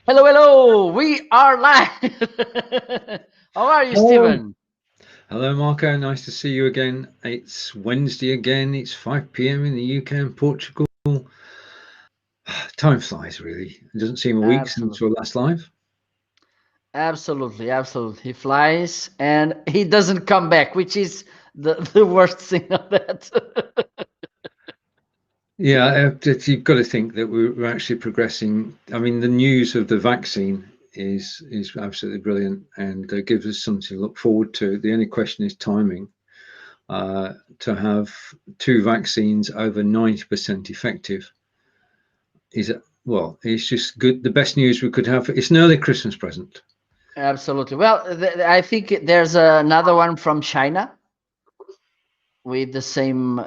Hello, hello. We are live. How are you, Hello. Stephen? Hello, Marco. Nice to see you again. It's Wednesday again. It's 5 p.m. in the UK and Portugal. Time flies, really. It doesn't seem a week since we Absolutely. were last live. Absolutely, absolutely. He flies and he doesn't come back, which is the worst thing of that. Yeah, you've got to think that we're actually progressing. I mean, the news of the vaccine is absolutely brilliant and gives us something to look forward to. The only question is timing. To have two vaccines over 90% effective is well, it's just good. The best news we could have. It's an early Christmas present. Absolutely. Well, I think there's another one from China with the same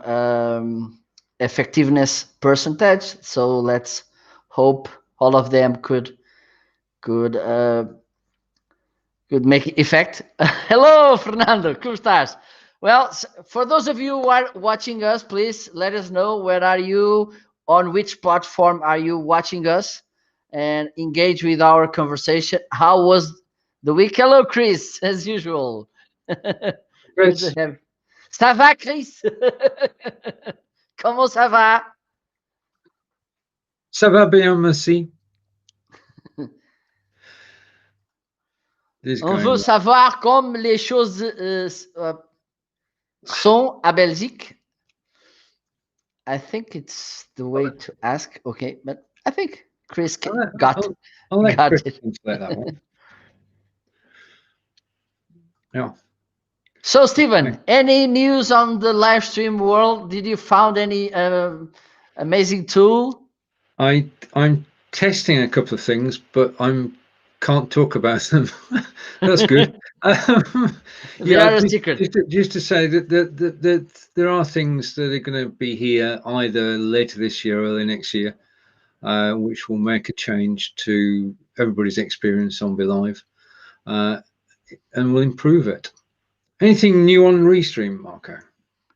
effectiveness percentage. So let's hope all of them could could make effect. Hello, Fernando. Como estás? Well, for those of you who are watching us, please let us know where are you, on which platform are you watching us, and engage with our conversation. How was the week? Hello, Chris, as usual. Good to Chris, have. Ça va, Chris? Comment ça va? ça va bien, merci. This is On going veut well. savoir comme les choses sont à Belgique. I think it's the way to ask. Okay, but I think Chris I'll let, got I'll let Chris got it. translate that one. Yeah. So, Okay. Stephen, any news on the live stream world? Did you found any amazing tool? I'm testing a couple of things, but I'm can't talk about them. That's good. They Yeah, are a secret. just to say that there are things that are going to be here either later this year or early next year, which will make a change to everybody's experience on Be Live, uh, and will improve it. Anything new on Restream, Marco?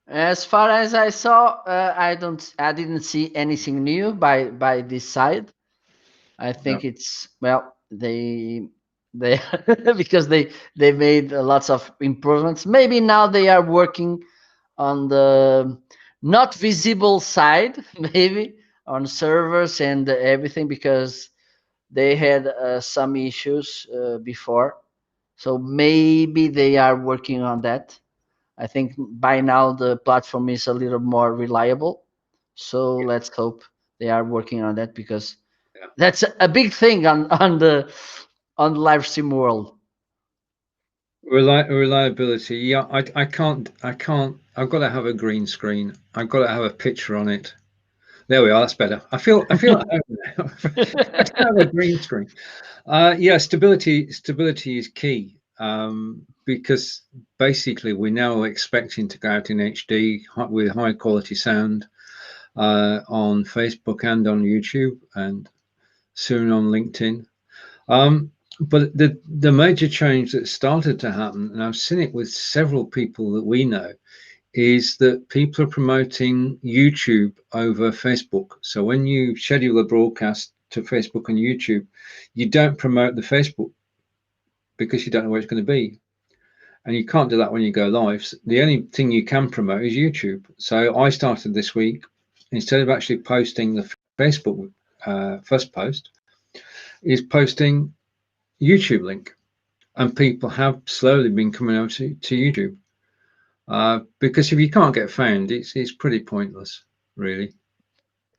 As far as I saw, I didn't see anything new by this side. I No. think it's well they because they made lots of improvements. Maybe now they are working on the not visible side, maybe on servers and everything because they had some issues before. So maybe they are working on that. I think by now the platform is a little more reliable. So let's hope they are working on that because Yeah. that's a big thing on the live stream world. Reliability. Yeah, I can't. I've got to have a green screen. I've got to have a picture on it. There we are. That's better. I feel at home now. I don't have a green screen. Yeah, stability is key, because basically we're now expecting to go out in HD with high quality sound on Facebook and on YouTube and soon on LinkedIn. But the major change that started to happen, and I've seen it with several people that we know, is that people are promoting YouTube over Facebook. So when you schedule a broadcast to Facebook and YouTube, you don't promote the Facebook because you don't know where it's going to be. And you can't do that when you go live. The only thing you can promote is YouTube. So I started this week, instead of actually posting the Facebook first post, is posting YouTube link. And people have slowly been coming over to YouTube. Because if you can't get found, it's pretty pointless, really.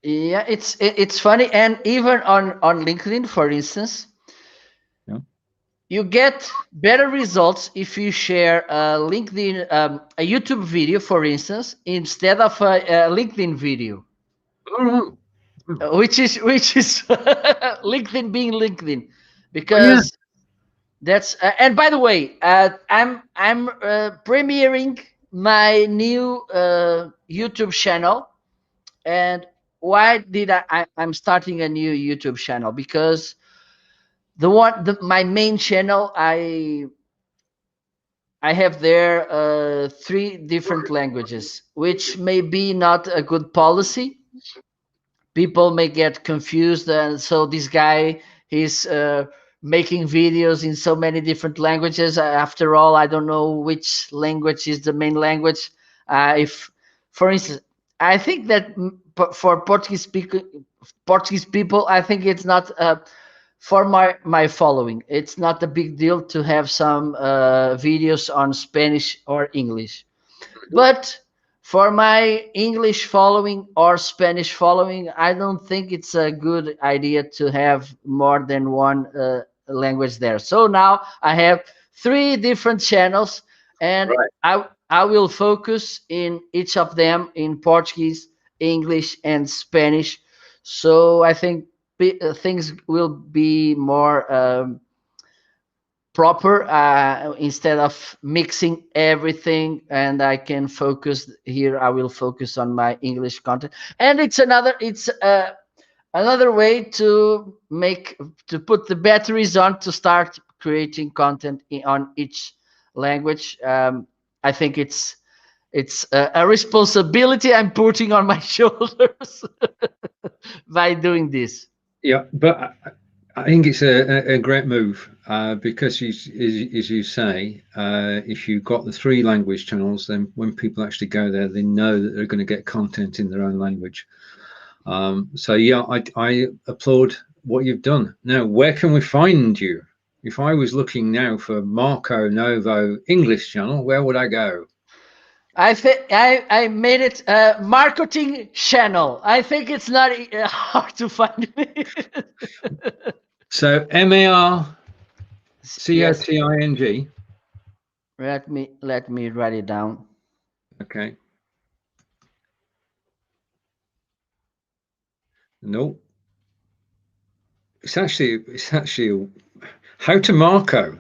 Yeah, it's funny, and even on LinkedIn, for instance, Yeah. you get better results if you share a LinkedIn a YouTube video, for instance, instead of a LinkedIn video, Oh, which is LinkedIn being LinkedIn, oh yeah. because that's and by the way, I'm premiering my new YouTube channel. And why did I'm starting a new YouTube channel? Because my main channel, I have there three different languages, which may be not a good policy. People may get confused, and so this guy, he's making videos in so many different languages. After all, I don't know which language is the main language. If, for instance, I think that for Portuguese people, I think it's not for my following. It's not a big deal to have some videos on Spanish or English. But for my English following or Spanish following, I don't think it's a good idea to have more than one language there. So now I have three different channels, and Right. I will focus in each of them in Portuguese, English, and Spanish. So I think things will be more proper instead of mixing everything, and I can focus here. I will focus on my English content, and it's another way to make to put the batteries on to start creating content on each language. I think it's a responsibility I'm putting on my shoulders by doing this. Yeah, but I think it's a great move because, as you say, if you've got the three language channels, then when people actually go there, they know that they're going to get content in their own language. So yeah, I applaud what you've done. Now, where can we find you? If I was looking now for Marco Novo English channel, where would I go? I made it a marketing channel. I think it's not hard to find me. So Yes, MARCOTING. let me write it down. Okay. No, it's actually how to Marco.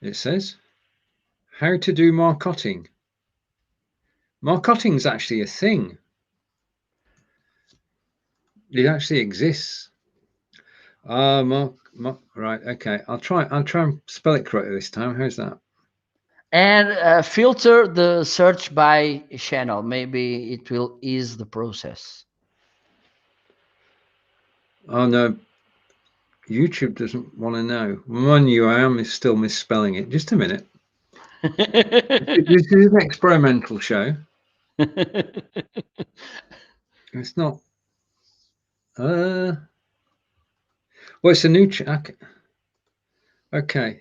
It says how to do marketing. Marketing is actually a thing. It actually exists. Right. Okay. I'll try and spell it correctly this time. How's that? And filter the search by channel. Maybe it will ease the process. Oh no, YouTube doesn't want to know. Mind you, I am still misspelling it. Just a minute. This is an experimental show. It's not. Well, it's a new. Okay.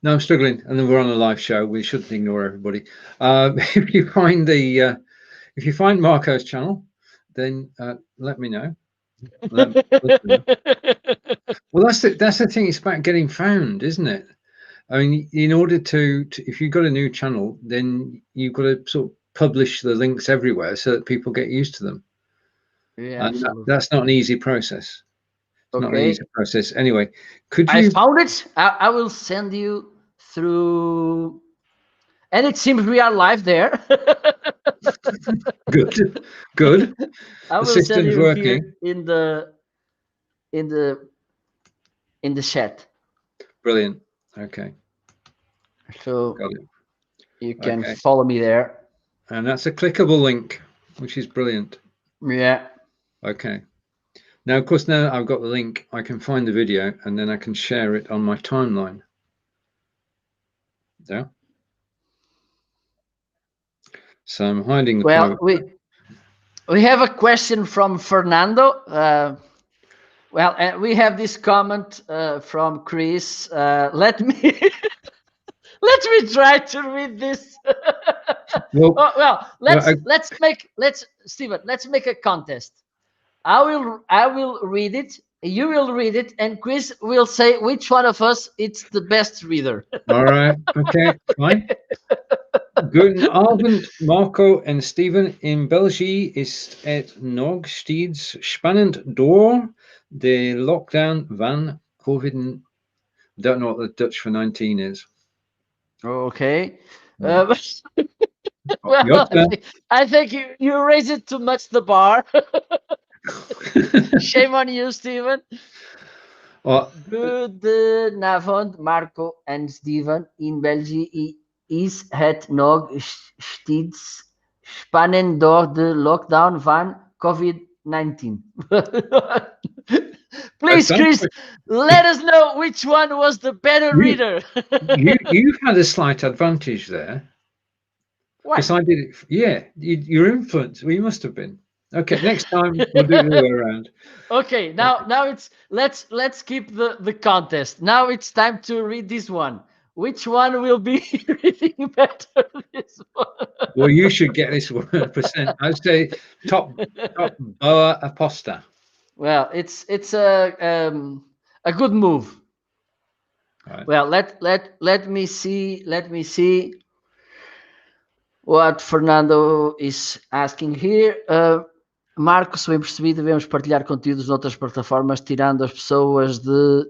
No, I'm struggling, and then we're on a live show. We shouldn't ignore everybody. If you find if you find Marco's channel, then let me know. Let me know. Well, that's the thing. It's about getting found, isn't it? I mean, in order if you've got a new channel, then you've got to sort of publish the links everywhere so that people get used to them. Yeah, And absolutely. that's not an easy process. It's not an Okay, easy process. Anyway, could I you? found it. I will send you through, and it seems we are live there. Good, good. I The will send system's you here working. in the in the chat, Brilliant. Okay, so got it. you can Okay, follow me there. and that's a clickable link, which is brilliant. Yeah. Okay. Now, of course, now I've got the link, I can find the video and then I can share it on my timeline. Yeah. So I'm hiding the Well, private. we have a question from Fernando. Well, we have this comment from Chris. Let me let me try to read this. Well, Oh, well, well, let's Stephen, let's make a contest. I will read it. You will read it, and Chris will say which one of us it's the best reader. all right. Okay, fine. Guten Abend, Marco and Steven. In België is het nog steeds spannend door de lockdown van COVID. Don't know what the Dutch for 19 is. Okay. Hmm. Well, Your turn. I think you raise it too much the bar. Shame on you, Steven. Well, Goedenavond, Marco en Steven. In België is het nog steeds spannend door de lockdown van COVID-19. Please, Don't Chris, let us know which one was the better you, reader. you had a slight advantage there because Why? I did it. Yeah, your influence. Well, you must have been. Okay, next time we'll do it the other way around. Okay, now it's let's keep the contest. Now it's time to read this one. Which one will be reading better? This one. Well, you should get this 1%. I'd say top boa aposta. Well, it's a good move. Right. Well, let me see what Fernando is asking here. Marco, se bem percebi, devemos partilhar conteúdos noutras plataformas, tirando as pessoas de.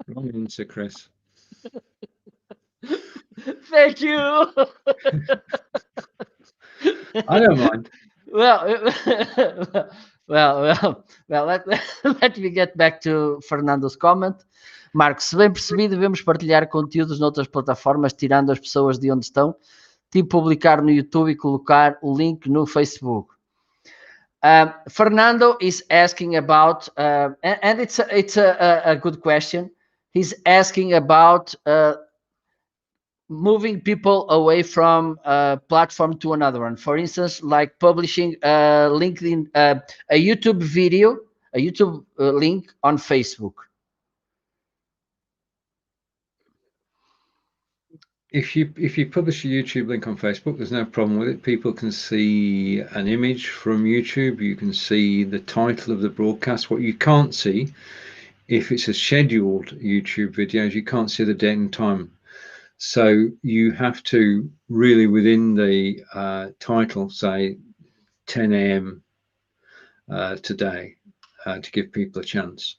Wrong answer, Chris. Thank you. I don't mind. Well, let me get back to Fernando's comment. Marco, se bem percebi, devemos partilhar conteúdos noutras plataformas, tirando as pessoas de onde estão, tipo publicar no YouTube e colocar o link no Facebook. Fernando is asking about, and it's a good question. He's asking about moving people away from a platform to another one. For instance, like publishing a LinkedIn, a YouTube video, a YouTube link on Facebook. If you publish a YouTube link on Facebook, there's no problem with it. People can see an image from YouTube. You can see the title of the broadcast. What you can't see, if it's a scheduled YouTube video, is you can't see the date and time. So you have to really, within the title, say 10 a.m. Today, to give people a chance.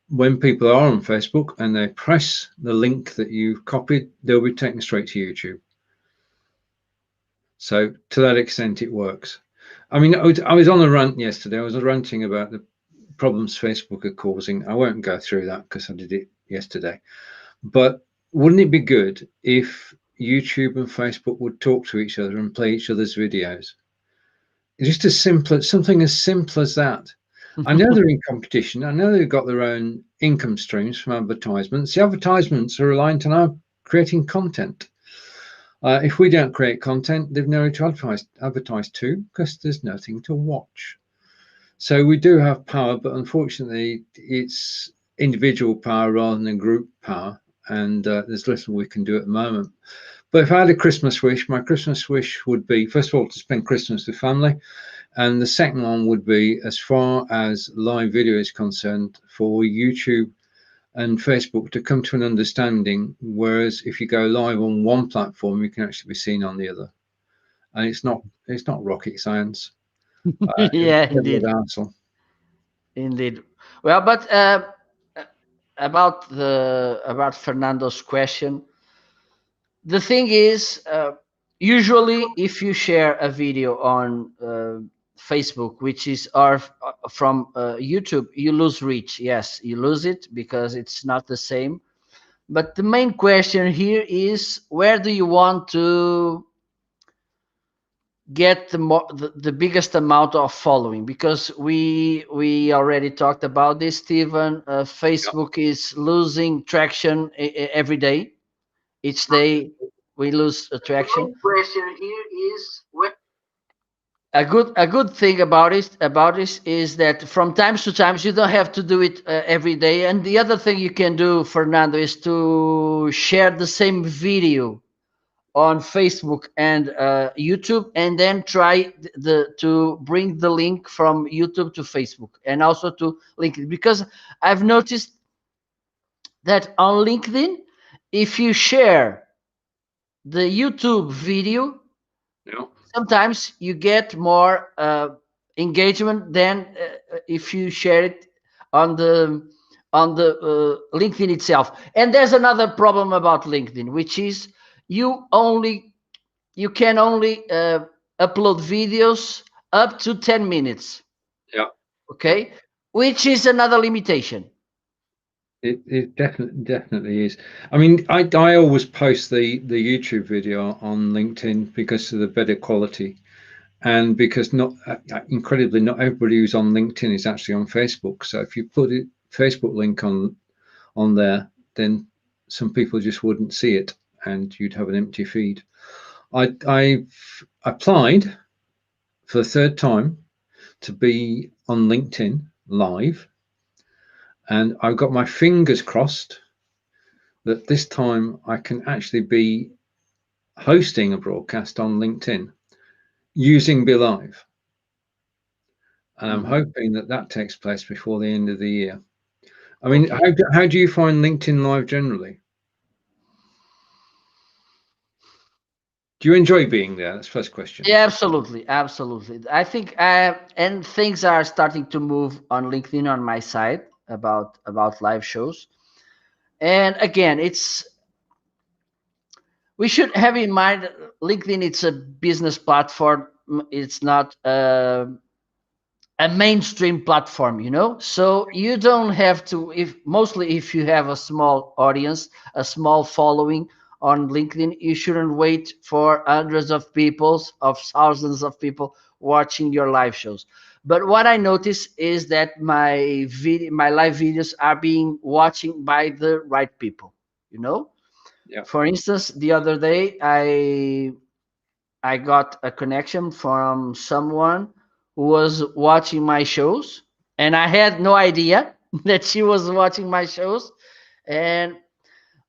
When people are on Facebook and they press the link that you've copied, they'll be taken straight to YouTube. So to that extent, it works. I mean, I was on a rant yesterday. I was ranting about the problems Facebook are causing. I won't go through that because I did it yesterday. But wouldn't it be good if YouTube and Facebook would talk to each other and play each other's videos? Just something as simple as that. I know they're in competition. I know they've got their own income streams from advertisements. The advertisements are reliant on our creating content. If we don't create content, they've nowhere to advertise to because there's nothing to watch. So we do have power, but unfortunately, it's individual power rather than group power, and there's little we can do at the moment. But if I had a Christmas wish, my Christmas wish would be, first of all, to spend Christmas with family. And the second one would be, as far as live video is concerned, for YouTube and Facebook to come to an understanding. Whereas if you go live on one platform, you can actually be seen on the other. And it's not rocket science. Yeah, indeed. Indeed. Well, but about Fernando's question, the thing is, usually if you share a video on Facebook, which is from YouTube, you lose reach. Yes, you lose it because it's not the same. But the main question here is, where do you want to get the biggest amount of following? Because we already talked about this, Stephen. Facebook is losing traction every day. Each day we lose traction. The question here is A good thing about it is that from time to time you don't have to do it every day. And the other thing you can do, Fernando, is to share the same video on Facebook and YouTube, and then try to bring the link from YouTube to Facebook and also to LinkedIn. Because I've noticed that on LinkedIn, if you share the YouTube video, sometimes you get more engagement than if you share it on the LinkedIn itself. And there's another problem about LinkedIn, which is you can only upload videos up to 10 minutes. Yeah. Okay, which is another limitation. It definitely is. I mean, I always post the YouTube video on LinkedIn because of the better quality, And because not incredibly, not everybody who's on LinkedIn is actually on Facebook. So if you put a Facebook link on there, then some people just wouldn't see it, and you'd have an empty feed. I've applied for the third time to be on LinkedIn live, and I've got my fingers crossed that this time I can actually be hosting a broadcast on LinkedIn using Be Live. And I'm Mhm. hoping that that takes place before the end of the year. I mean, Okay. how do you find LinkedIn Live generally? Do you enjoy being there? That's the first question. Yeah, absolutely, absolutely. I think, and things are starting to move on LinkedIn on my side about live shows. And again, it's we should have in mind LinkedIn. It's a business platform. It's not a mainstream platform, so you don't have to, if mostly if you have a small audience, a small following on LinkedIn, you shouldn't wait for hundreds of people, of thousands of people watching your live shows. But what I notice is that my live videos are being watching by the right people, you know Yeah. for instance, the other day I got a connection from someone who was watching my shows, and I had no idea that she was watching my shows. And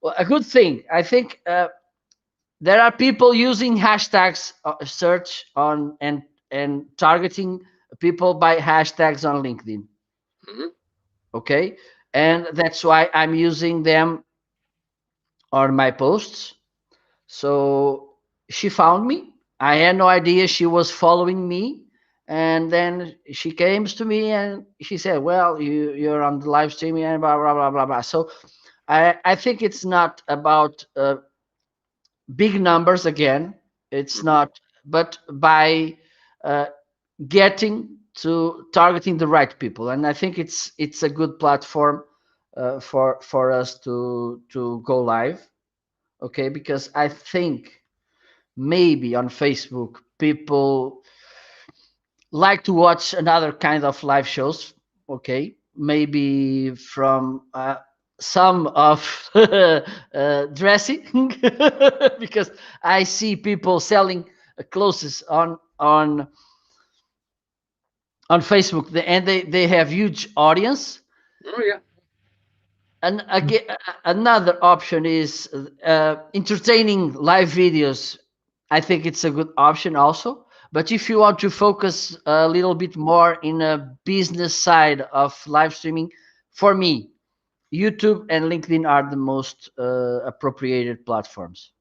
well, a good thing, I think, there are people using hashtags, search on and targeting people by hashtags on LinkedIn. Mhm. Okay, and that's why I'm using them on my posts. So she found me. I had no idea she was following me. And then she came to me and she said, "Well, you're on the live streaming and blah blah blah blah blah." So I think it's not about big numbers again. It's Mhm. not, but by uh, getting to targeting the right people. And I think it's a good platform for us to go live. Okay, because I think maybe on Facebook, people like to watch another kind of live shows. Okay, maybe from some of dressing, because I see people selling clothes on Facebook, and they have huge audience. Oh yeah. And again, another option is entertaining live videos. I think it's a good option also. But if you want to focus a little bit more in a business side of live streaming, for me, YouTube and LinkedIn are the most appropriated platforms.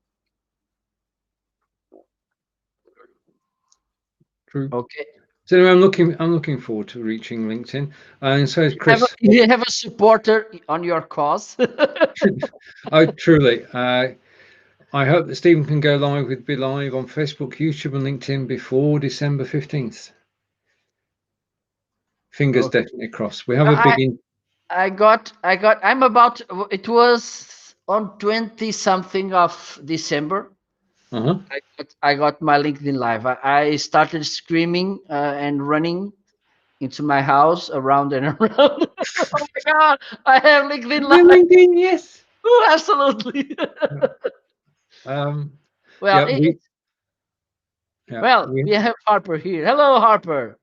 True. Okay. So anyway, I'm looking forward to reaching LinkedIn, and so is Chris. You have a supporter on your cause. Oh, truly. I hope that Stephen can go live with Be Live on Facebook, YouTube, and LinkedIn before December 15th. Fingers Okay. definitely crossed. We have a I big in. I'm about, it was on 20 something of December. Uh-huh. I got my LinkedIn Live. I started screaming and running into my house around and around. Oh my God, I have LinkedIn Yeah, Live. LinkedIn, yes. Oh, absolutely. Yeah. Um, Well, yeah, we, yeah, we have Harper here. Hello, Harper.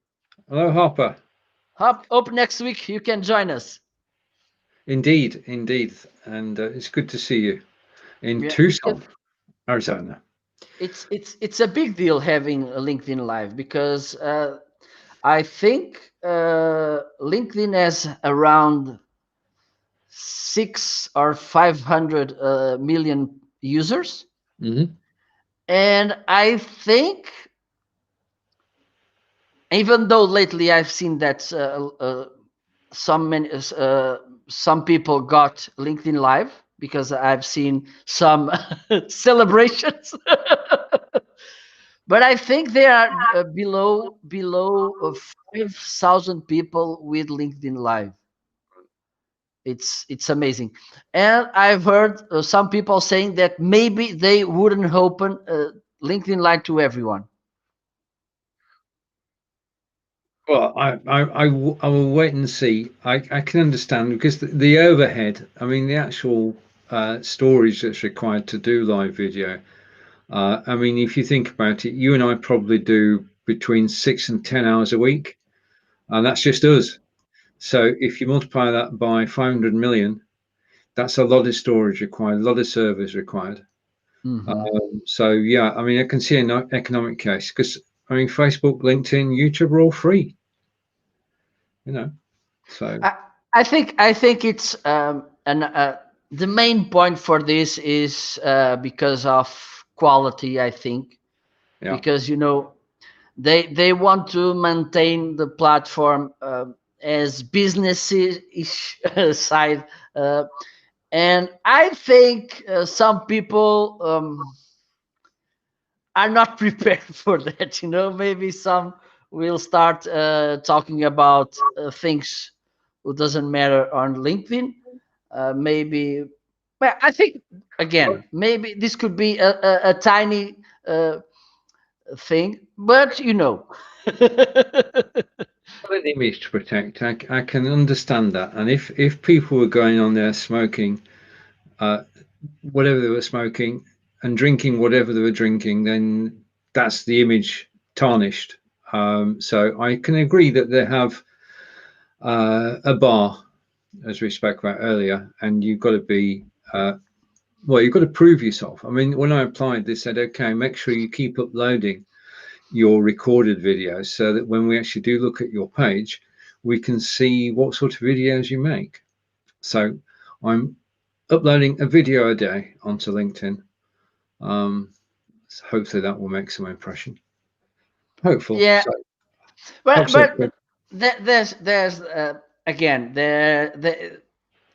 hello, Harper. Hope next week you can join us. Indeed, indeed. And it's good to see you in Yeah, because Tucson, Arizona. it's a big deal having a LinkedIn Live, because I think LinkedIn has around 6 or 500 million users, Hmm. and I think, even though lately I've seen that some many, some people got LinkedIn Live, because I've seen some celebrations. But I think there are below 5,000 people with LinkedIn Live. It's amazing. And I've heard some people saying that maybe they wouldn't open LinkedIn Live to everyone. Well, I will wait and see. I can understand because the overhead, I mean, the actual storage that's required to do live video. I mean, if you think about it, you and I probably do between 6 and 10 hours a week, and that's just us. So if you multiply that by 500 million, that's a lot of storage required, a lot of servers required. Hmm. So yeah, I mean, I can see an economic case because I mean, Facebook, LinkedIn, YouTube are all free, you know. So I, I think it's the main point for this is because of quality. I think yeah. because they want to maintain the platform as business side, uh, and I think some people are not prepared for that. Maybe some will start talking about things who doesn't matter on LinkedIn. Maybe, well, I think again, maybe this could be a tiny thing, but An image to protect. I can understand that. And if people were going on there smoking, uh, whatever they were smoking, and drinking whatever they were drinking, then that's the image tarnished. So I can agree that they have a bar, as we spoke about earlier, and you've got to be well, you've got to prove yourself. I mean, when I applied, they said, okay, make sure you keep uploading your recorded videos so that when we actually do look at your page, we can see what sort of videos you make. So I'm uploading a video a day onto LinkedIn. Um, so hopefully that will make some impression. Hopeful. yeah. So hope but so. but there's again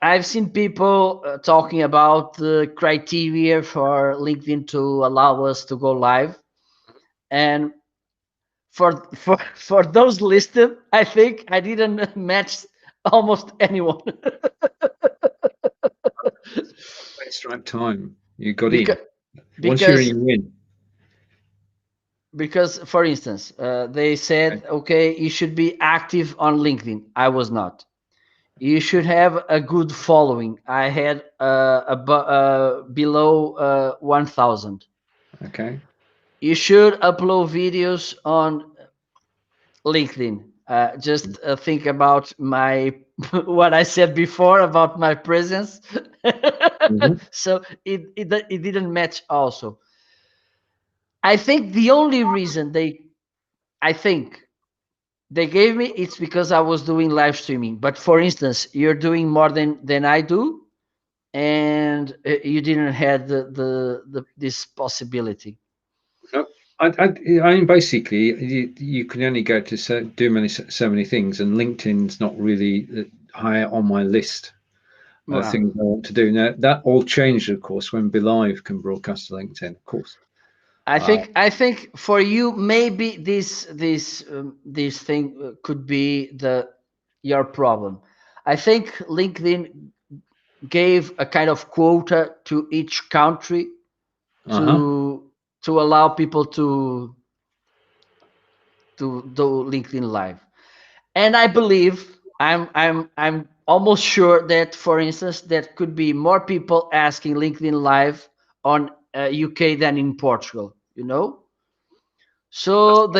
I've seen people talking about the criteria for LinkedIn to allow us to go live, and for those listed, I think I didn't match almost anyone. It's right time. You got in. because Once you're in, because you win. because for instance, they Okay. said, okay, you should be active on LinkedIn. I was not. You should have a good following. I had below 1,000. Okay. You should upload videos on LinkedIn. Just think about my what I said before about my presence. Mhm. So it didn't match. Also, I think the only reason I think they gave me it's because I was doing live streaming. But for instance, you're doing more than I do, and you didn't have the this possibility. No, I mean, basically, you can only go to do so many things, and LinkedIn's not really high on my list of Well, things I want to do. Now, that all changed, of course, when Belive can broadcast to LinkedIn, of course. Uh, I think for you maybe this thing could be the your problem. I think LinkedIn gave a kind of quota to each country uh-huh. to allow people to do LinkedIn Live. And I believe I'm almost sure that, for instance, there could be more people asking LinkedIn Live on UK than in Portugal. So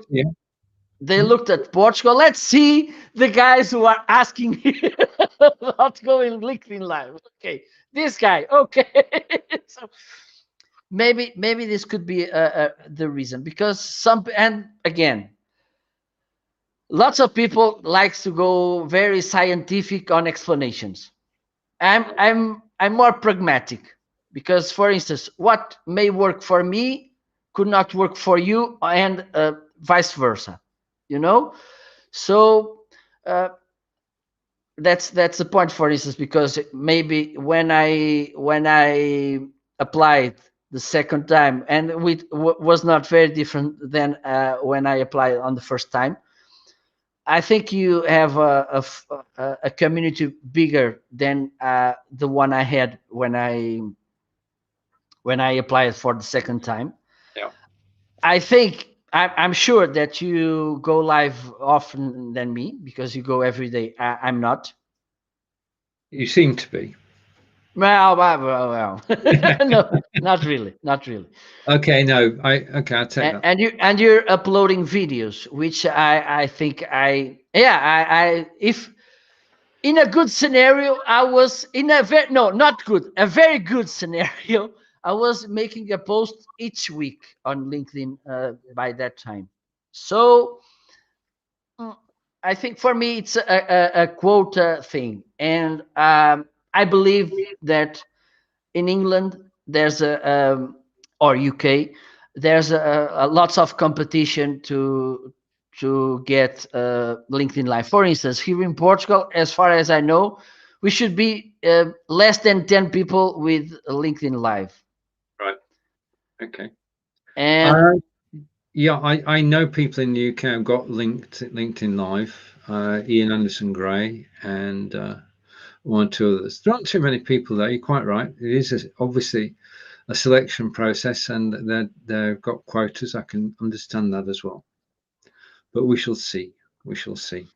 Yeah. they looked at Portugal. Let's see the guys who are asking about going LinkedIn Live. Okay, this guy. Okay, so maybe this could be the reason, because some, and again, lots of people likes to go very scientific on explanations. I'm more pragmatic, because for instance, what may work for me could not work for you, and vice versa. you know so uh, that's the point, for instance, because maybe when I applied the second time, and was not very different than when I applied on the first time. I think you have a community bigger than the one I had when I applied for the second time. Yeah. I think I'm sure that you go live often than me because you go every day. I'm not. You seem to be. Well. No, not really, not really. Okay, no, I'll take that. And you're uploading videos, which I think I if in a good scenario I was in a very no not good a very good scenario I was making a post each week on LinkedIn by that time. So mm, I think for me it's a quota thing, and I believe that in England there's or UK there's a lots of competition to get LinkedIn Live. For instance, here in Portugal, as far as I know, we should be less than 10 people with LinkedIn Live. Right. Okay. And Uh, yeah, I know people in the UK have got LinkedIn Live. Ian Anderson Gray and one or two others. There aren't too many people there. You're quite right. It is obviously a selection process, and they've got quotas. I can understand that as well. But we shall see. We shall see.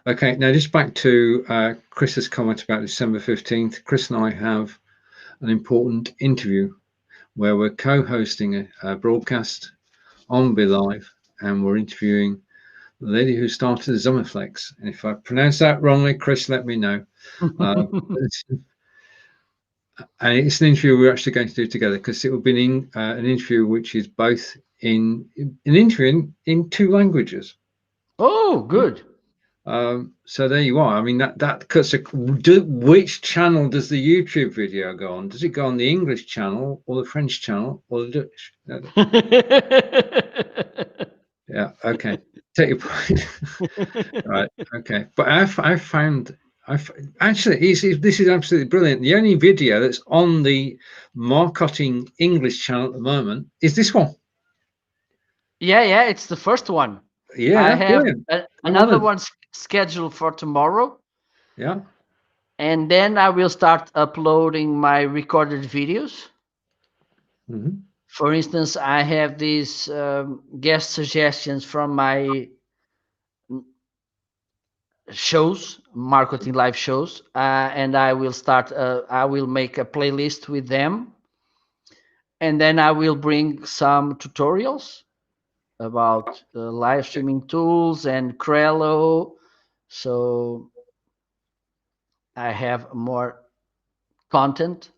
Okay, now just back to Chris's comment about December 15th. Chris and I have an important interview where we're co-hosting a broadcast on Be Live, and we're interviewing the lady who started Zummerflex. And if I pronounce that wrongly, Chris, let me know. Uh, and it's an interview we're actually going to do together because it will be an interview which is both in an interview in two languages. oh, good. So there you are. I mean, that cuts. Which channel does the YouTube video go on? Does it go on the English channel or the French channel or the Dutch? Yeah. Okay. Take your point. Right. Okay. But I've found I've actually this is absolutely brilliant. The only video that's on the marketing English channel at the moment is this one. Yeah, it's the first one. I Yeah, have brilliant. I'm another honoured. one scheduled for tomorrow, Yeah. and then I will start uploading my recorded videos. Hmm. For instance, I have these guest suggestions from my shows, marketing live shows, and I will start. I will make a playlist with them, and then I will bring some tutorials about live streaming tools and Crello. So I have more content,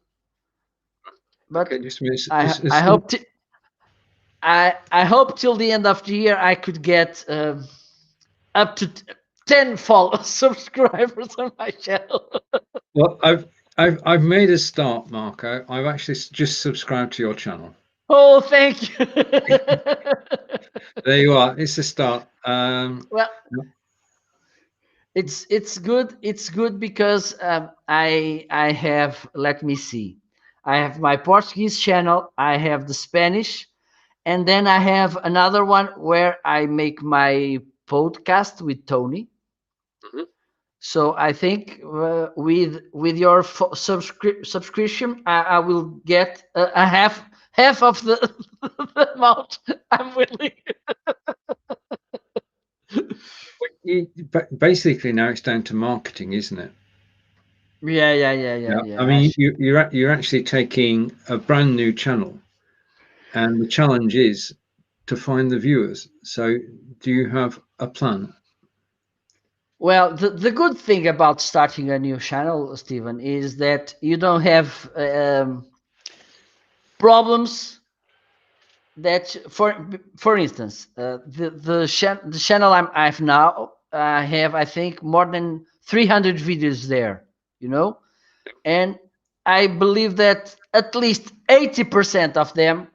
but Okay. Just a minute. I hope I hope till the end of the year I could get up to 10 follow subscribers on my channel. Well, I've made a start, Marco. I've actually just subscribed to your channel. Oh, thank you. There you are. It's a start. Well, it's good because I have, let me see, I have my Portuguese channel, I have the Spanish, and then I have another one where I make my podcast with Tony. Mhm. So I think with your subscription, I will get a half of the, the amount I'm willing. Basically, now it's down to marketing, isn't it? Yeah. Yeah. I Yeah. mean, you're actually taking a brand new channel, and the challenge is to find the viewers. So, do you have a plan? Well, the good thing about starting a new channel, Stephen, is that you don't have problems that for instance the channel I've now I have I think more than 300 videos there, you know, and I believe that at least 80% of them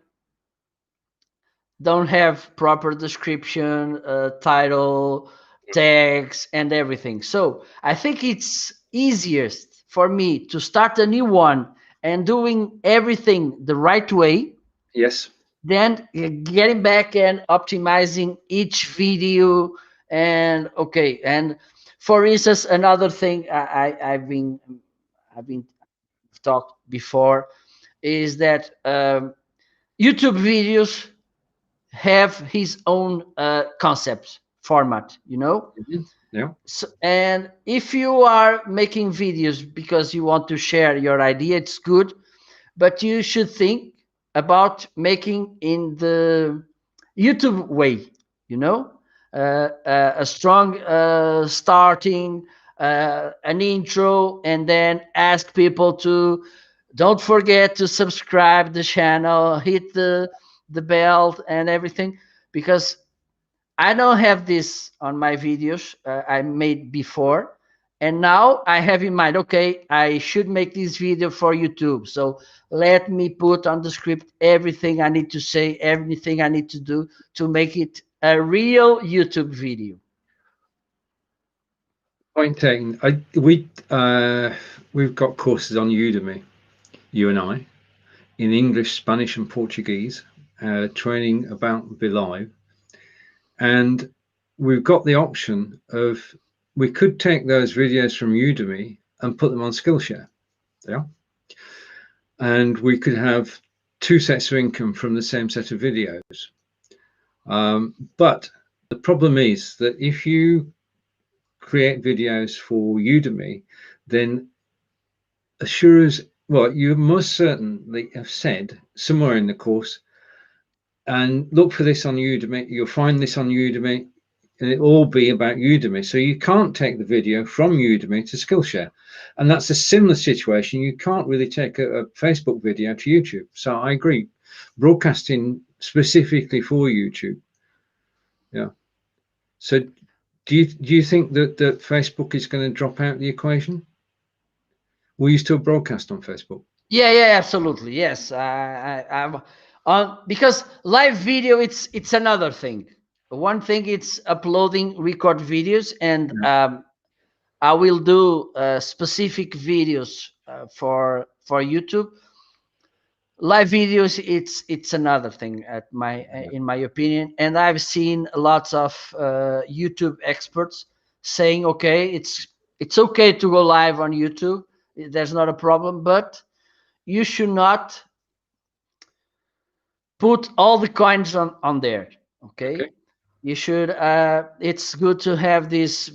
don't have proper description, title, tags, and everything. So I think it's easiest for me to start a new one and doing everything the right way, Yes. then getting back and optimizing each video. And okay, and for instance, another thing I've been talked before is that YouTube videos have his own concept format, you know. Yeah. So, and if you are making videos because you want to share your idea, it's good, but you should think about making in the YouTube way, you know, a strong starting, an intro, and then ask people to don't forget to subscribe the channel, hit the bell and everything, because I don't have this on my videos I made before. And now I have in mind, okay, I should make this video for YouTube. So let me put on the script everything I need to say, everything I need to do to make it a real YouTube video. Point taken. We've got courses on Udemy, you and I, in English, Spanish, and Portuguese, training about Be Live, and we've got the option of we could take those videos from Udemy and put them on Skillshare. Yeah, and we could have two sets of income from the same set of videos. But the problem is that if you create videos for Udemy, then assure us, well, you must certainly have said somewhere in the course, and look for this on Udemy, you'll find this on Udemy, and it'll all be about Udemy. So you can't take the video from Udemy to Skillshare. And that's a similar situation. You can't really take a Facebook video to YouTube. So I agree. Broadcasting specifically for YouTube. Yeah. So do you think that Facebook is going to drop out the equation? Will you still broadcast on Facebook? Yeah, absolutely. Yes, I'm on because live video it's another thing. One thing it's uploading record videos, and I will do specific videos for YouTube. Live videos, it's another thing at my in my opinion, and I've seen lots of YouTube experts saying, okay, it's okay to go live on YouTube. There's not a problem, but you should not put all the coins on there. Okay, Okay. you should. It's good to have these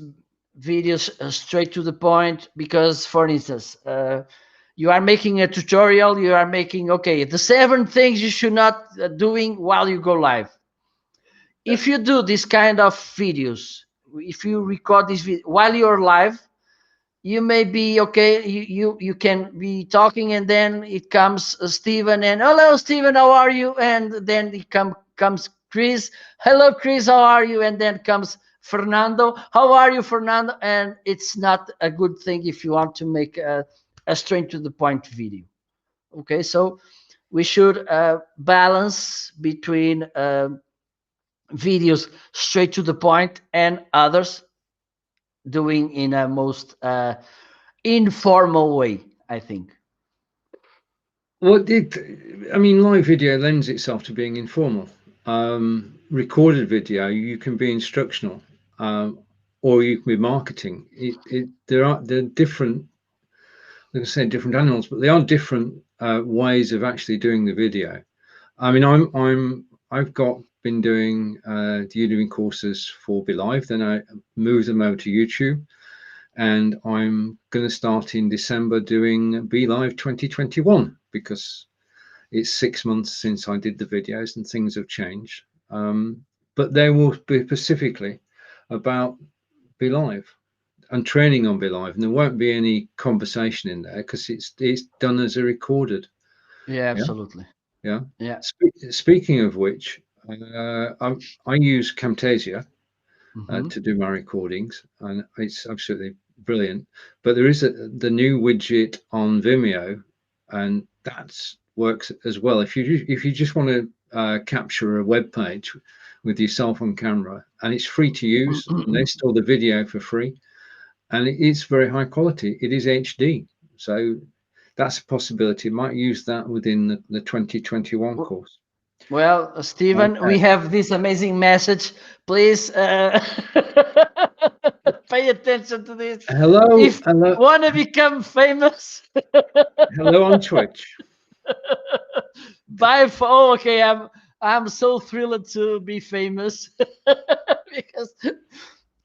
videos straight to the point because, for instance, you are making a tutorial. You are making okay the 7 things you should not doing while you go live. Yeah. If you do this kind of videos, if you record this video while you're live, you may be okay, you can be talking, and then it comes Stephen, and hello Stephen, how are you, and then it comes Chris, hello Chris, how are you, and then comes Fernando, how are you Fernando, and it's not a good thing if you want to make a straight to the point video. Okay, so we should balance between videos straight to the point and others doing in a most informal way, I think. Well, I mean, live video lends itself to being informal. Recorded video, you can be instructional, or you can be marketing. There are different, like I say, different animals, but they are different ways of actually doing the video. I mean, I've been doing the Udemy courses for Be Live, then I moved them over to YouTube, and I'm going to start in December doing Be Live 2021 because it's 6 months since I did the videos and things have changed. But they will be specifically about Be Live and training on Be Live, and there won't be any conversation in there because it's done as a recorded. Yeah, Yeah, absolutely. yeah. Yeah. Speaking of which, I use Camtasia Mm-hmm. to do my recordings, and it's absolutely brilliant. But there is the new widget on Vimeo, and that works as well. If you just want to capture a web page with your cell phone camera, and it's free to use, and they store the video for free, and it's very high quality. It is HD, so that's a possibility. Might use that within the 2021 course. Well, Stephen, Okay. we have this amazing message. Please pay attention to this. Hello, If hello, want to become famous, hello on Twitch. buy. Oh, okay. I'm so thrilled to be famous because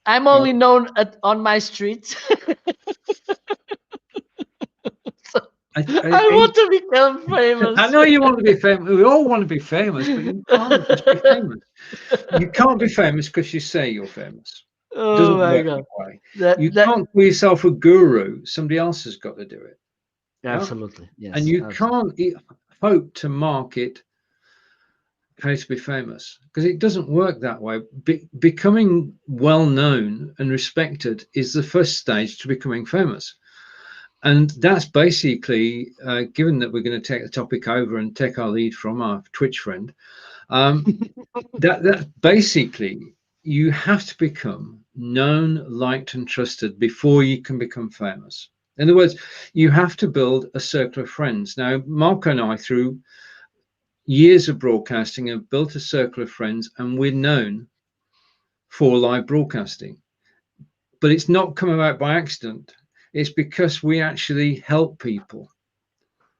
I'm Well, only known on my street. So I want to become I famous. know you want to be famous. We all want to be famous, but you can't just be famous. You can't be famous because you say you're famous. It Oh doesn't my work god. that way. You That can't call yourself a guru. Somebody else has got to do it. Yeah. absolutely. And Yes, you absolutely. can't hope to market how to be famous because it doesn't work that way. Becoming well known and respected is the first stage to becoming famous. And that's basically, given that we're going to take the topic over and take our lead from our Twitch friend, um, that basically you have to become known, liked, and trusted before you can become famous. In other words, you have to build a circle of friends. Now, Marco and I, through years of broadcasting, have built a circle of friends, and we're known for live broadcasting. But it's not come about by accident. It's because we actually help people.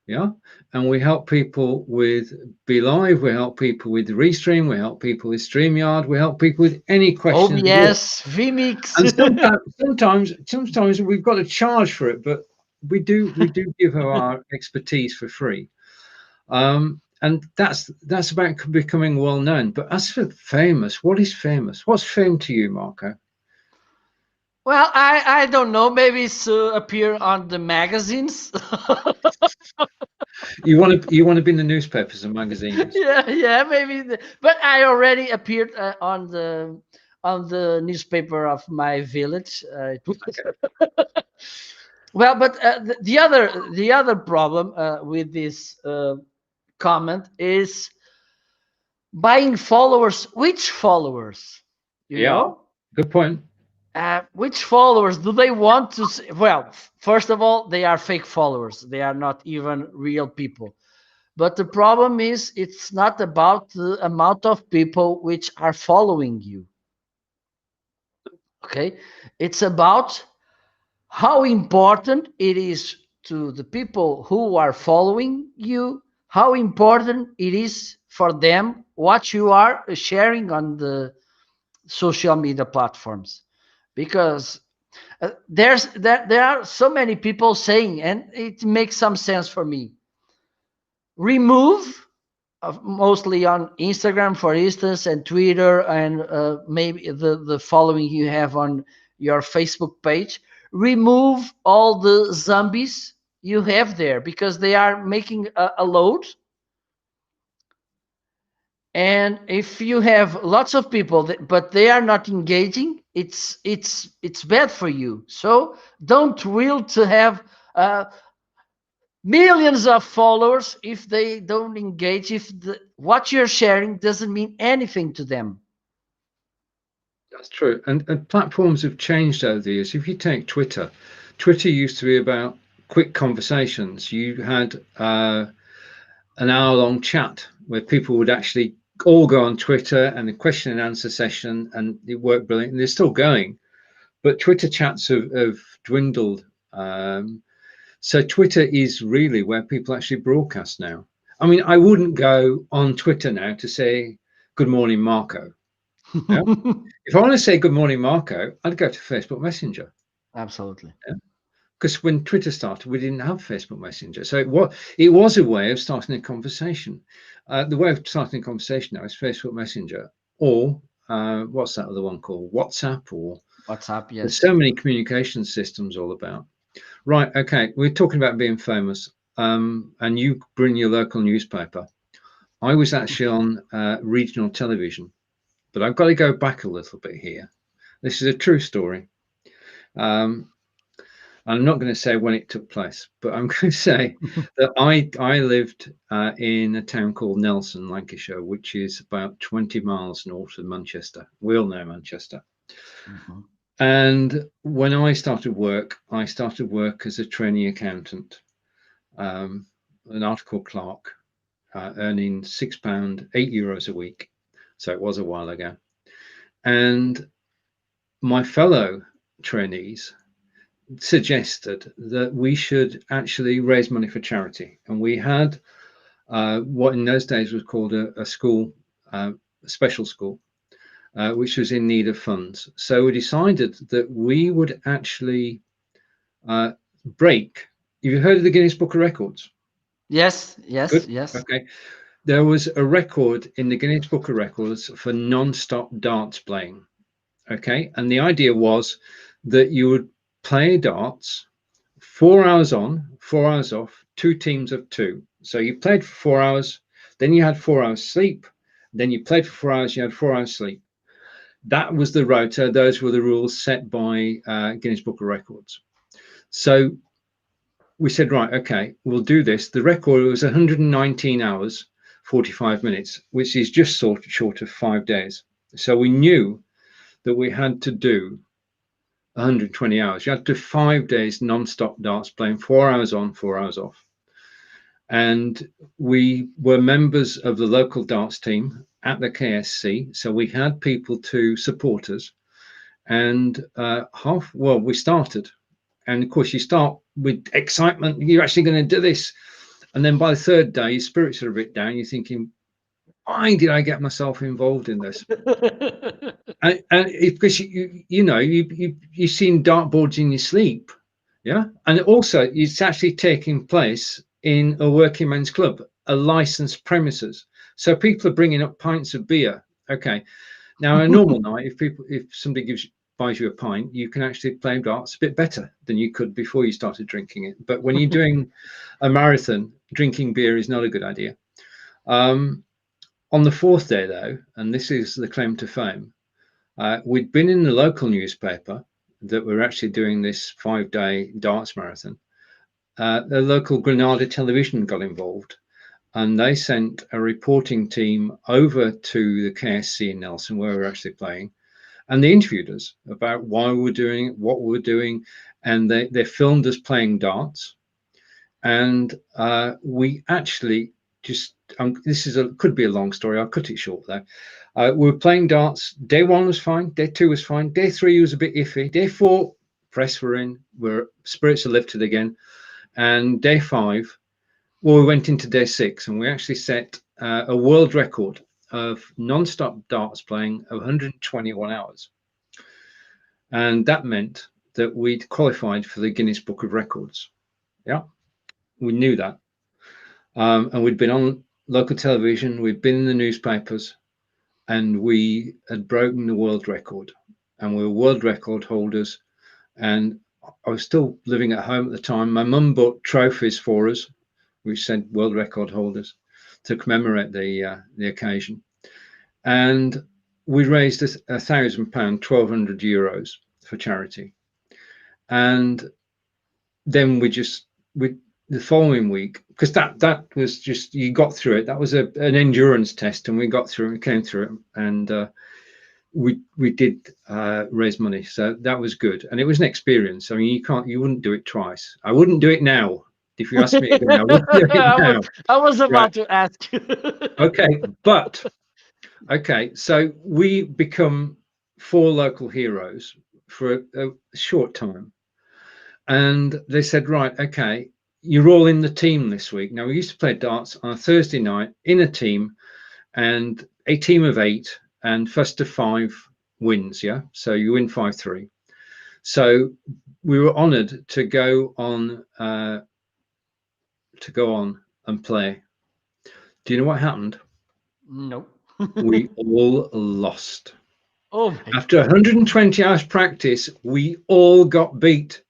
Yeah. And we help people with Be Live, we help people with Restream, we help people with StreamYard, we help people with any questions at all. OBS, vMix. And sometimes we've got to charge for it, but we do give our expertise for free. And that's about becoming well known. But as for famous, what is famous? What's fame to you, Marco? Well, I don't know. Maybe it's appear on the magazines. You want to be in the newspapers and magazines. Yeah, maybe. But I already appeared on the newspaper of my village. Well, but the other problem with this comment is buying followers. Which followers? You Yeah, know, good point. which followers do they want to? Well, first of all, they are fake followers. They are not even real people. But the problem is, it's not about the amount of people which are following you. Okay, it's about how important it is to the people who are following you, how important it is for them what you are sharing on the social media platforms. Because there are so many people saying, and it makes some sense for me, remove mostly on Instagram, for instance, and Twitter, and maybe the following you have on your Facebook page. Remove all the zombies you have there because they are making a load. And if you have lots of people, but they are not engaging, it's bad for you. So don't will to have millions of followers if they don't engage, if what you're sharing doesn't mean anything to them. That's true. And platforms have changed over the years. If you take Twitter, Twitter used to be about quick conversations. You had an hour-long chat where people would actually all go on Twitter and a question and answer session, and it worked brilliant. And they're still going, but Twitter chats have dwindled. So Twitter is really where people actually broadcast now. I mean, I wouldn't go on Twitter now to say good morning, Marco. Yeah? If I want to say good morning, Marco, I'd go to Facebook Messenger. Absolutely. Yeah? Because when Twitter started, we didn't have Facebook Messenger, so it was a way of starting a conversation. The way of starting a conversation now is Facebook Messenger, or what's that other one called? WhatsApp, or WhatsApp, there's yes. so many communication systems all about. Right, okay, we're talking about being famous, and you bring your local newspaper. I was actually on regional television, but I've got to go back a little bit here. This is a true story. I'm not going to say when it took place, but I'm going to say that I lived in a town called Nelson, Lancashire, which is about 20 miles north of Manchester. We all know Manchester. Mhm. And when I started work as a trainee accountant, an article clerk, earning £6, €8 a week. So it was a while ago. And my fellow trainees suggested that we should actually raise money for charity. And we had what in those days was called a school special school, which was in need of funds. So we decided that we would actually break. Have you heard of the Guinness Book of Records? Yes, yes, Good. yes. Okay. There was a record in the Guinness Book of Records for non-stop darts playing. Okay. And the idea was that you would play darts 4 hours on, 4 hours off, two teams of two. So you played for 4 hours, then you had 4 hours sleep, then you played for 4 hours, you had 4 hours sleep. That was the rota. Those were the rules set by Guinness Book of Records. So we said, right, okay, we'll do this. The record was 119 hours, 45 minutes, which is just short of 5 days. So we knew that we had to do 120 hours. You had to do 5 days non-stop darts playing, 4 hours on, 4 hours off. And we were members of the local darts team at the KSC. So we had people to support us. And we started. And of course, you start with excitement. You're actually going to do this. And then by the third day, your spirits are a bit down. You're thinking, why did I get myself involved in this? Because you've seen dartboards in your sleep, yeah. And also, it's actually taking place in a working men's club, a licensed premises. So people are bringing up pints of beer. Okay. Now, a normal night, if somebody buys you a pint, you can actually play darts a bit better than you could before you started drinking it. But when you're doing a marathon, drinking beer is not a good idea. On the fourth day, though, and this is the claim to fame, we'd been in the local newspaper that we're actually doing this 5-day darts marathon. The local Granada television got involved, and they sent a reporting team over to the KSC in Nelson, where we're actually playing, and they interviewed us about why we were doing it, what we were doing, and they filmed us playing darts. And we actually just could be a long story. I'll cut it short though. We were playing darts. Day one was fine. Day two was fine. Day three was a bit iffy. Day four, press were in. Spirits are lifted again. And day five, we went into day six, and we actually set a world record of non-stop darts playing of 121 hours. And that meant that we'd qualified for the Guinness Book of Records. Yeah, we knew that. And we'd been on local television, we'd been in the newspapers, and we had broken the world record. And we were world record holders. And I was still living at home at the time. My mum bought trophies for us, which said world record holders, to commemorate the occasion. And we raised £1,000, 1,200 euros for charity. And then the following week, because that was just, you got through it. That was an endurance test, and we got through it, we came through it, and we did raise money. So that was good, and it was an experience. I mean, you wouldn't do it twice. I wouldn't do it now. If you ask me again, I wouldn't do it now. I was about Right. to ask you. Okay, so we become 4 local heroes for a short time. And they said, right, okay, you're all in the team this week. Now, we used to play darts on a Thursday night in a team, and a team of 8, and first to 5 wins, yeah? So you win 5-3. So we were honoured to go on and play. Do you know what happened? No. We all lost. Oh my After 120 hours practice, we all got beat,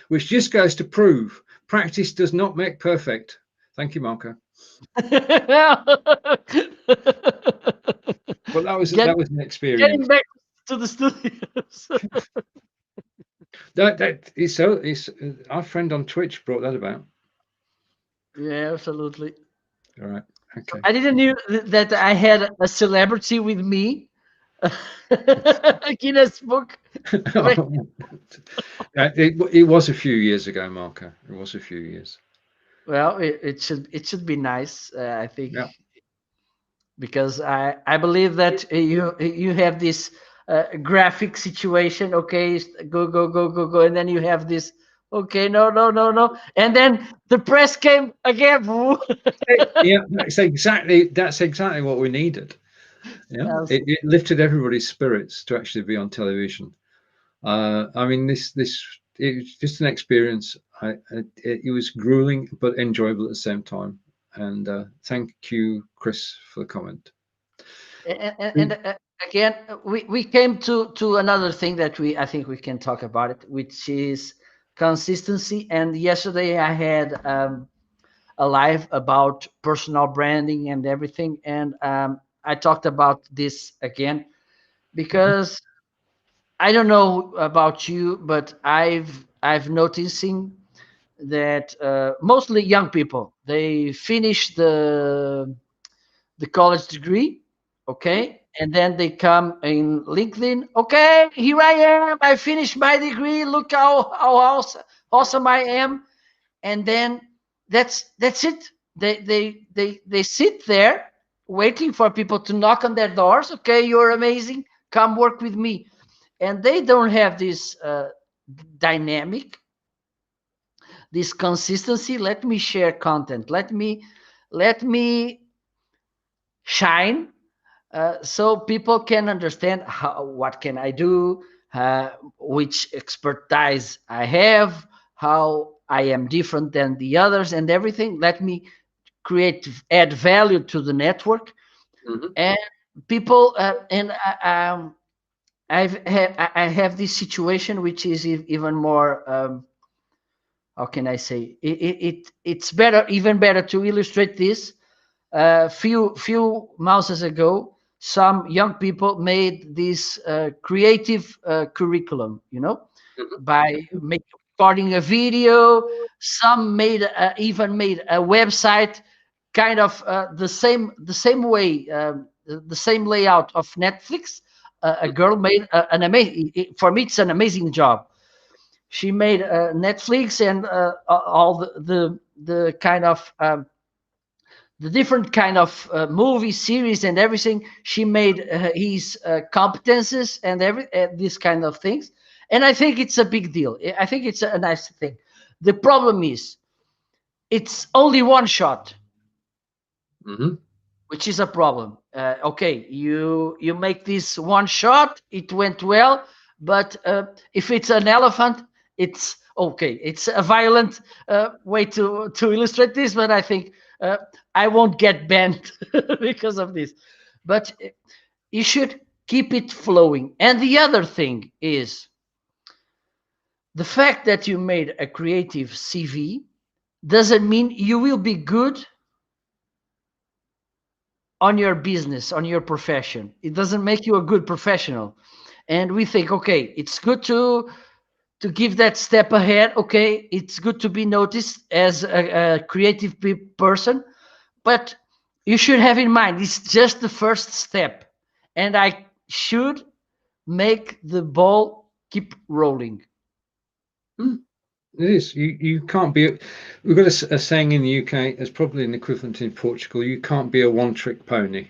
which just goes to prove practice does not make perfect. Thank you, Marco. But that was an experience. Getting back to the studios. It's our friend on Twitch brought that about. Yeah, absolutely. All right. Okay. I didn't knew that I had a celebrity with me. Guinness Book. It was a few years ago, Marco. It was a few years. Well, it should be nice. I think, Yeah. because I believe that you have this graphic situation. Okay, go, and then you have this. Okay, no, and then the press came again. Yeah, that's exactly what we needed. Yeah, Abs- it lifted everybody's spirits to actually be on television. I mean, this it was just an experience. It was grueling but enjoyable at the same time. And thank you, Chris, for the comment. and again, we came to another thing that we I think we can talk about it, which is consistency. And yesterday I had a live about personal branding and everything, and I talked about this again Mhm, because I don't know about you, but I've noticing that mostly young people, they finish the college degree, mhm, okay, and then they come in LinkedIn. Okay, here I am. I finished my degree. Look how awesome I am. And then that's it. They sit there waiting for people to knock on their doors. Okay, you're amazing. Come work with me. And they don't have this dynamic, this consistency. Let me share content. Let me shine, so people can understand what can I do, which expertise I have, how I am different than the others, and everything. Let me add value to the network. mhm, And people, and I have this situation which is even more. How can I say it's better, even better to illustrate this. Few months ago, some young people made this creative curriculum, mhm, by recording a video. Some made even made a website, kind of the same way, the same layout of Netflix. A girl made an amazing. For me, it's an amazing job. She made Netflix and all the kind of the different kind of movie series and everything. She made his competences and these kind of things. And I think it's a big deal. I think it's a nice thing. The problem is it's only one shot, mhm, which is a problem. Okay, you make this one shot, it went well, but if it's an elephant, it's okay. It's a violent way to illustrate this, but I think uh, I won't get banned because of this. But you should keep it flowing. And the other thing is the fact that you made a creative CV doesn't mean you will be good on your business, on your profession. It doesn't make you a good professional. And we think, okay, it's good to give that step ahead. Okay, it's good to be noticed as a creative person, but you should have in mind it's just the first step, and I should make the ball keep rolling. mhm. It is. You can't be. We've got a saying in the UK. There's probably an equivalent in Portugal. You can't be a one-trick pony.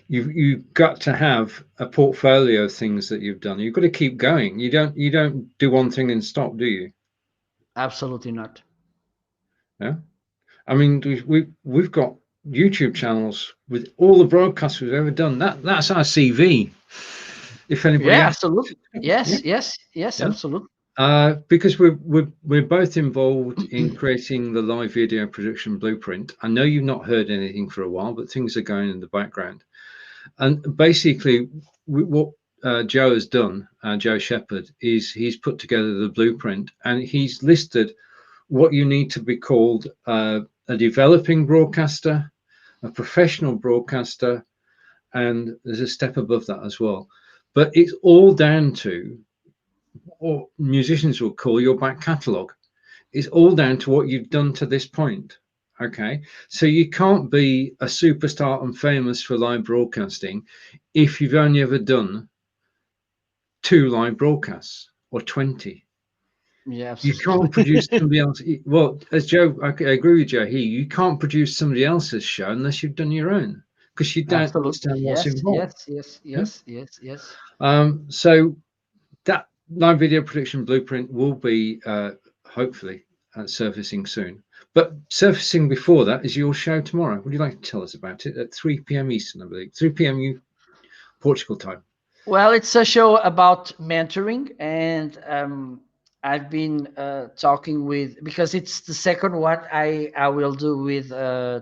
You've got to have a portfolio of things that you've done. You've got to keep going. You don't do one thing and stop, do you? Absolutely not. Yeah. I mean, we've got YouTube channels with all the broadcasts we've ever done. That's our CV. If anybody Yeah, asks, absolutely. yeah, Yes, yeah. absolutely. Because we're both involved in creating the live video production blueprint. I know you've not heard anything for a while, but things are going in the background. And basically, what Joe has done, Joe Shepherd, is he's put together the blueprint and he's listed what you need to be called a developing broadcaster, a professional broadcaster, and there's a step above that as well. But it's all down to what musicians will call your back catalogue. It's all down to what you've done to this point. Okay, so you can't be a superstar and famous for live broadcasting if you've only ever done 2 live broadcasts or 20. Yeah, You can't produce absolutely. somebody else. Well, as Joe, I agree with Joe here. You can't produce somebody else's show unless you've done your own because you don't Absolutely. understand what's Yes, involved. yes, yes, Yeah? yes, yes, yes. So that live video production blueprint will be hopefully surfacing soon. But surfacing before that is your show tomorrow. Would you like to tell us about it at 3 p.m. Eastern, I believe, 3 p.m. Portugal time? Well, it's a show about mentoring, and I've been talking with, because it's the second one I will do with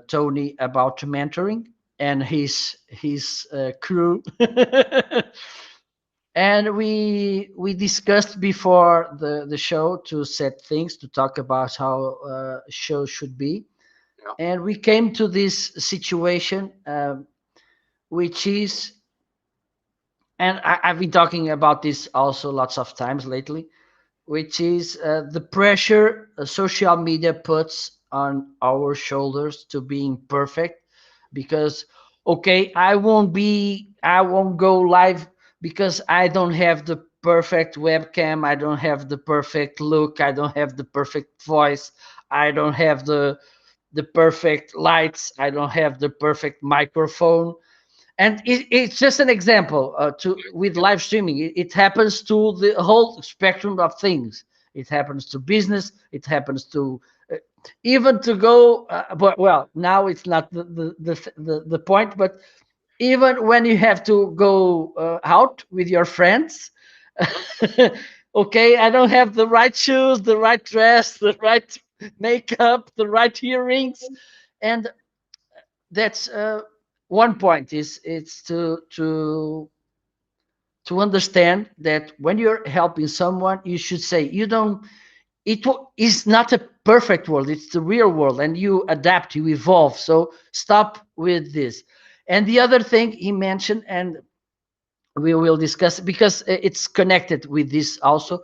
Tony about mentoring and his crew. And we discussed before the show to set things, to talk about how show should be, Yeah. and we came to this situation, which is, and I've been talking about this also lots of times lately, which is the pressure social media puts on our shoulders to being perfect. Because, okay, I won't go live because I don't have the perfect webcam, I don't have the perfect look, I don't have the perfect voice, I don't have the perfect lights, I don't have the perfect microphone. And it's just an example, to with live streaming. It happens to the whole spectrum of things. It happens to business, it happens to even to go, but well, now it's not the point. But even when you have to go out with your friends, okay, I don't have the right shoes, the right dress, the right makeup, the right earrings. And that's one point, is it's to understand that when you're helping someone, you should say, you don't, is not a perfect world, it's the real world, and you adapt, you evolve. So stop with this. And the other thing he mentioned, and we will discuss, because it's connected with this also,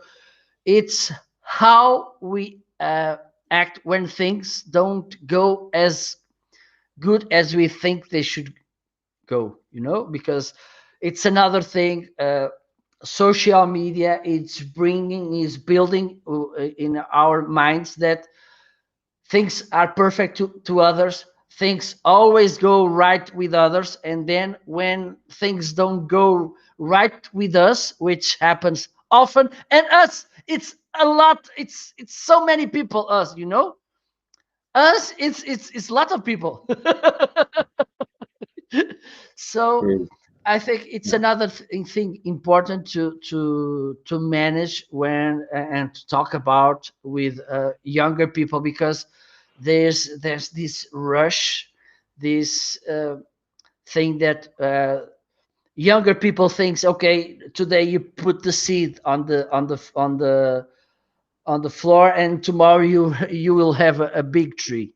it's how we act when things don't go as good as we think they should go, because it's another thing. Social media, is building in our minds that things are perfect to others, things always go right with others, and then when things don't go right with us, which happens often, and us, it's a lot, it's so many people, us, us, it's a lot of people. So Mm. I think it's Yeah. another thing important to manage when, and to talk about with younger people, because there's this rush, this thing that younger people thinks, okay, today you put the seed on the floor, and tomorrow you will have a big tree.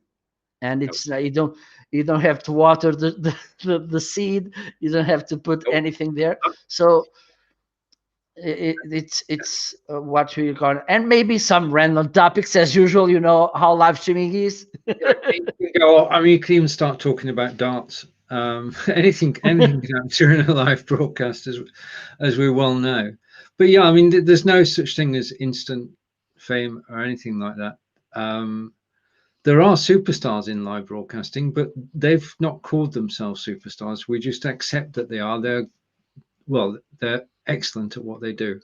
And Nope. it's you don't have to water the seed, you don't have to put Nope. anything there. So it's what we call, and maybe some random topics as usual, how live streaming is. Yeah, you can go. I mean, you can even start talking about darts. Anything can happen during a live broadcast, as we well know. But yeah, I mean, there's no such thing as instant fame or anything like that. Um, there are superstars in live broadcasting, but they've not called themselves superstars. We just accept that they are. They're excellent at what they do,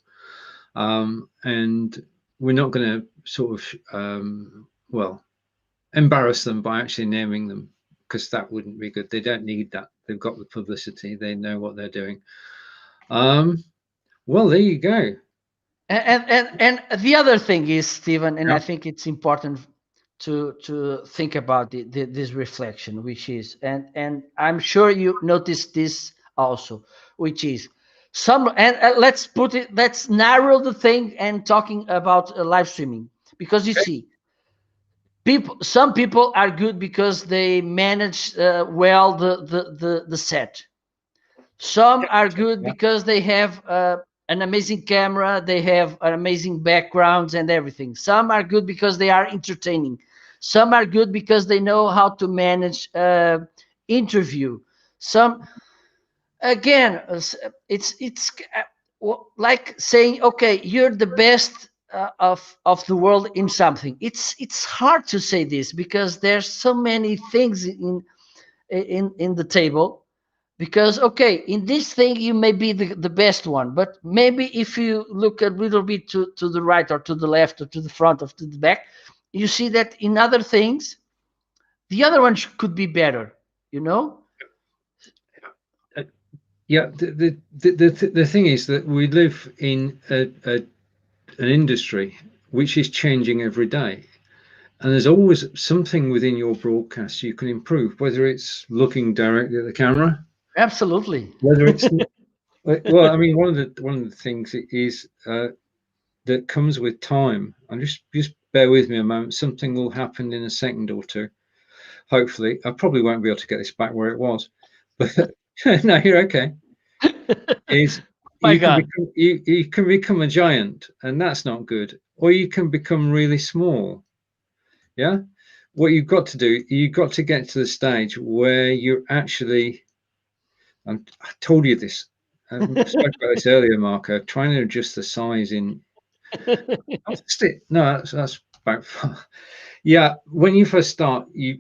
and we're not going to sort of embarrass them by actually naming them, because that wouldn't be good. They don't need that. They've got the publicity. They know what they're doing. Um, well, there you go. And the other thing is, Stephen, and I Yeah. think it's important to think about this reflection, which is, and I'm sure you noticed this also, which is some, and let's narrow the thing and talking about live streaming, because you Okay. see, some people are good because they manage well the set. Some are good Yeah. because they have an amazing camera, they have an amazing backgrounds and everything. Some are good because they are entertaining. Some are good because they know how to manage interview. Some, again, it's like saying, okay, you're the best of the world in something. It's hard to say this, because there's so many things in the table. Because, okay, in this thing you may be the best one, but maybe if you look a little bit to the right or to the left or to the front or to the back, you see that in other things, the other one could be better, you know? Uh, yeah, the thing is that we live in an industry which is changing every day. And there's always something within your broadcast you can improve, whether it's looking directly at the camera, Absolutely. whether it's well, I mean, one of the things is that comes with time. And just bear with me a moment. Something will happen in a second or two. Hopefully, I probably won't be able to get this back where it was, but no, you're okay. Is My you can God. become you can become a giant, and that's not good, or you can become really small. Yeah, what you've got to do, you've got to get to the stage where you're actually. I told you this. I spoke about this earlier, Marco. Trying to adjust the size in. No, that's about. Yeah, when you first start, if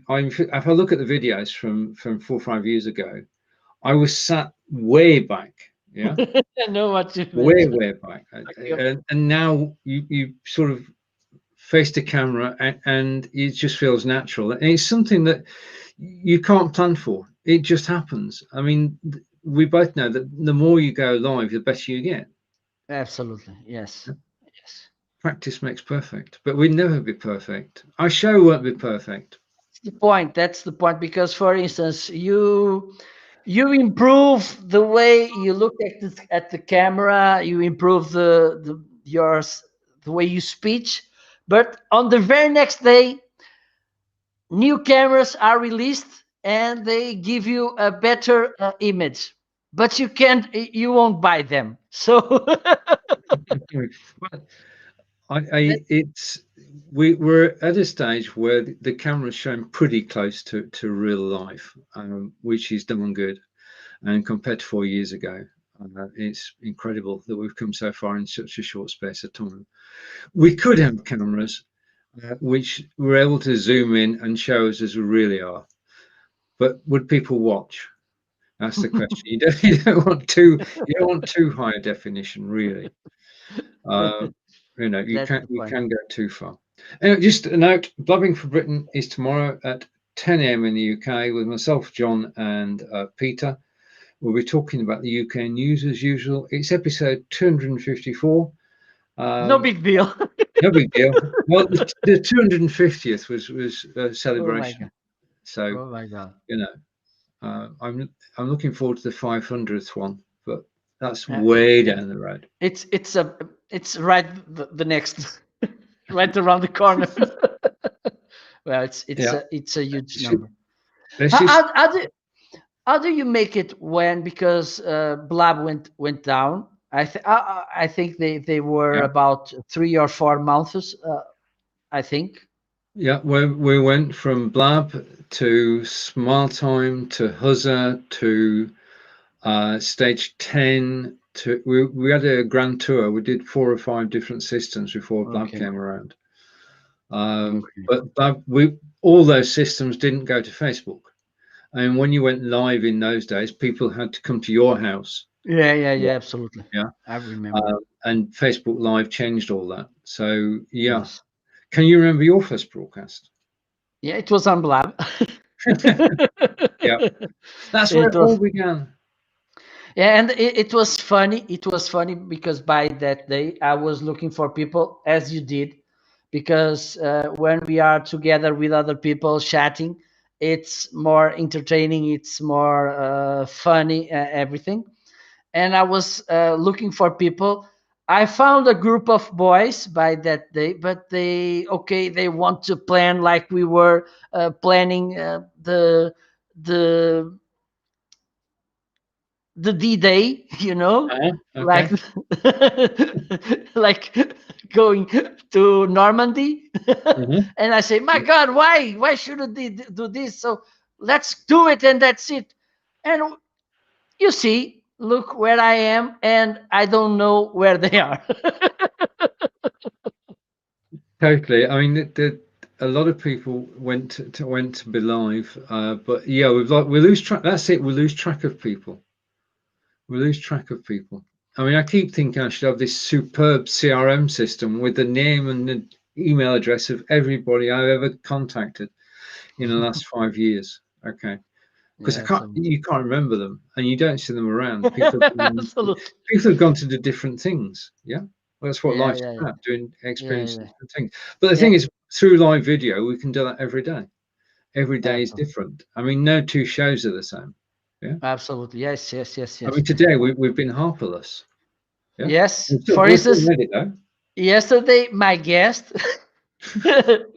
I look at the videos from 4 or 5 years ago, I was sat way back. Yeah, I know what you way mentioned. way back, and now you sort of face the camera and it just feels natural, and it's something that you can't plan for. It just happens. I mean, we both know that the more you go live, the better you get. Absolutely. Yes. Yes. Practice makes perfect, but we'd never be perfect. Our show won't be perfect. That's the point. That's the point. Because, for instance, you improve the way you look at the camera. You improve the way you speech. But on the very next day, new cameras are released and they give you a better image. But you won't buy them. So Well, it's we're at a stage where the camera's shown pretty close to real life, which is damn good. And compared to 4 years ago, it's incredible that we've come so far in such a short space of time. We could have cameras which were able to zoom in and show us as we really are, but would people watch? That's the question. You don't want too high a definition, really. Uh, that's the you point. can go too far. Anyway, just a note: Blubbing for Britain is tomorrow at 10 a.m. in the UK with myself, John, and Peter. We'll be talking about the UK news as usual. It's episode 254. No Um, big deal. no big deal. Well, the 250th was a Oh my god. celebration. So, Oh my god. you know, I'm looking forward to the 500th one, but that's Uh, way it, down the road. it's right the next right around the corner. Well, Yeah. it's a huge Should, number. let's How, just how, how do how do you make it when, because Blab went down? I think they were yeah. about 3 or 4 months. I think. Yeah, we went from Blab to Smile Time to Huzza to stage 10 to we had a grand tour. We did 4 or 5 different systems before Blab Okay. came around. Okay. But Blab, we all those systems didn't go to Facebook. And when you went live in those days, people had to come to your house. Yeah, yeah, Yeah. yeah. Absolutely. Yeah. I remember. And Facebook Live changed all that. So yeah. Yes. Can you remember your first broadcast? Yeah, it was on Blab. Yeah. That's where It it all was. began. Yeah, and it was funny. It was funny because by that day I was looking for people, as you did, because when we are together with other people chatting, it's more entertaining. It's more funny, everything. And I was looking for people. I found a group of boys by that day, but they want to plan like we were planning the the D-Day, like Okay. like going to Normandy. Mhm. And I say, my God, why shouldn't they do this? So let's do it, and that's it. And you see, look where I am, and I don't know where they are. Totally. I mean, a lot of people went to be live, but yeah, we lose track. That's it. We lose track of people. We lose track of people. I mean, I keep thinking I should have this superb CRM system with the name and email address of everybody I've ever contacted in the last 5 years. Okay, because Yes. you can't remember them, and you don't see them around. People Absolutely. people have gone to do different things. Yeah, well, that's what Yeah, life's yeah, about, doing yeah, experiencing yeah, different things. But the yeah. thing is, through live video, we can do that every day. Every day is Absolutely. different. I mean, no two shows are the same. Yeah. Absolutely. Yes, yes, yes, I yes. mean, today we've been Harperless. Yeah. Yes. For We're still instance, ready though. yesterday my guest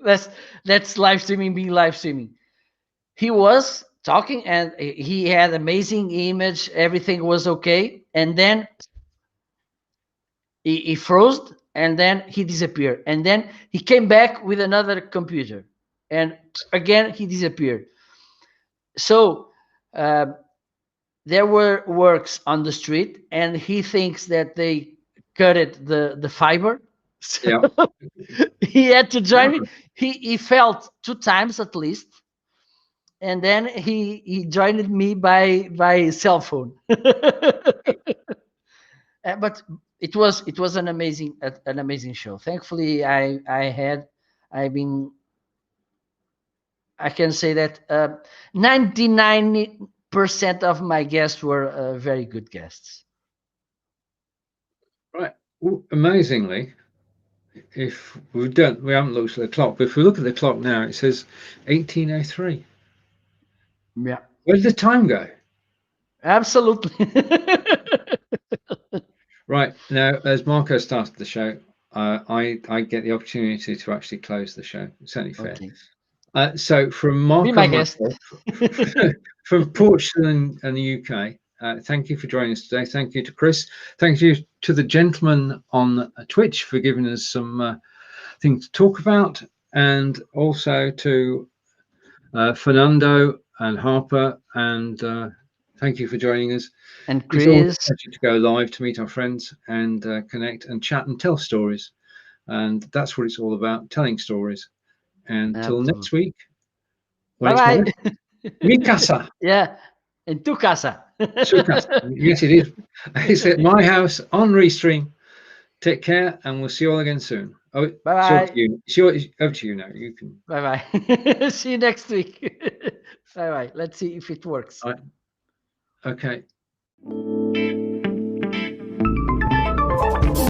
that's live streaming being live streaming. He was talking and he had amazing image, everything was okay, and then he froze and then he disappeared, and then he came back with another computer and again he disappeared. So uh, there were works on the street and he thinks that they cut it the fiber. So Yeah. he had to Yeah. join me. He felt 2 times at least, and then he joined me by cell phone. But it was an amazing show. Thankfully, I've been I can say that 99% of my guests were very good guests. Right. Well, amazingly, if we haven't looked at the clock, but if we look at the clock now, it says 1803. Yeah, Where did the time go? absolutely. Right now, as Marco started the show, I get the opportunity to actually close the show. It's only fair. Okay, So from be Marco my and guest. myself, from Portugal and the UK, thank you for joining us today. Thank you to Chris. Thank you to the gentleman on Twitch for giving us some things to talk about, and also to Fernando and Harper. And thank you for joining us. And It's always a Chris, pleasure to go live to meet our friends and connect and chat and tell stories. And that's what it's all about, telling stories. And till next absolutely. week, when Bye it's my bye. mi casa, Yeah, in tu casa. su casa. Yes, it is. It's at my house on Restream. Take care, and we'll see you all again soon. Oh, Bye it's over to bye. you. It's over to you now. You can. Bye bye. See you next week. Bye bye. Let's see if it works. I, okay.